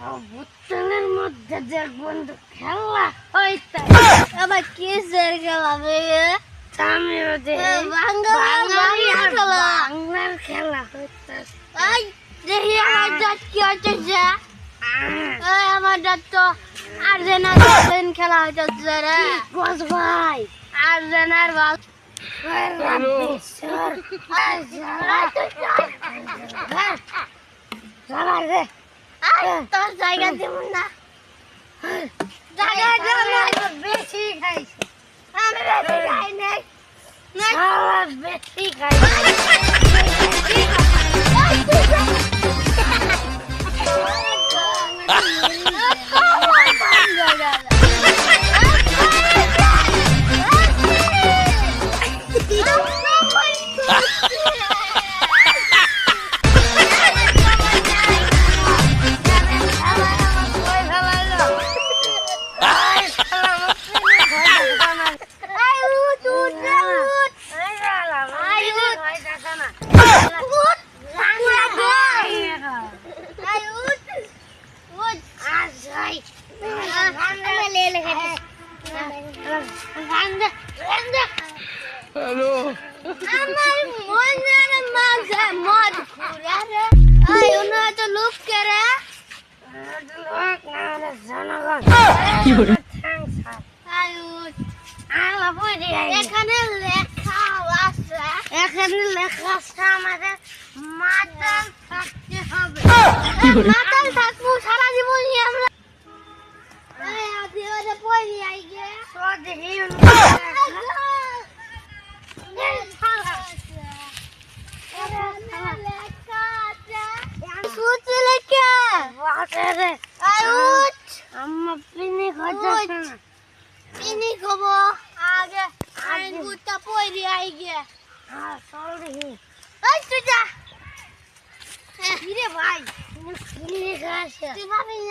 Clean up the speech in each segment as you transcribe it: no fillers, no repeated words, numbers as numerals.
বোতলের মধ্যে যে বন্ধু খেলা হইতে আবার কিসের খেলা বাংলার খেলা হইতে দেখি আমার দাঁত কি হচ্ছে আমার দাঁত তো আর্জেন্টিনার খেলা হচ্ছে রে ভাই আর্জেন্টিনার বল তোর জায়গা দিব না বেশি খাইছি আমি বেশি খাই নাই বেশি খাই হ্যালো আমার মনের মাঝে মদ ঘুরে আই ওনা তো লোক করে লোক না জনগণ এখানে লেখা আছে আমাদের মাতাল থাকতে হবে মাতাল থাকবো সারা জীবন আমরা পড়ি আইগে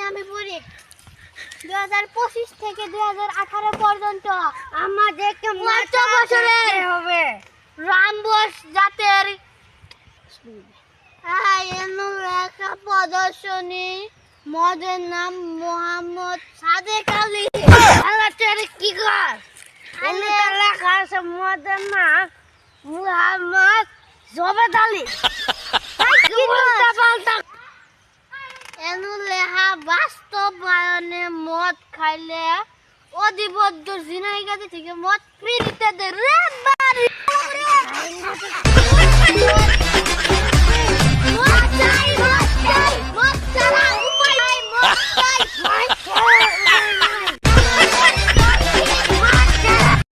আমি পড়ি 2025 থেকে 2018 পর্যন্ত আমাদেরকে 5 বছরের হবে রামবোস জাতের লেখা প্রদর্শনী মদের নাম মোহাম্মদ সাদেক আলী কি কর লেখা আছে মদের নাম মোহাম্মদ জবেদ আলী লেখা বাস্তবায়নে মদ খাইলে অধিবদ্ধ জিনাইগাতি থেকে মদ ফ্রিতে দে রে বাড়ি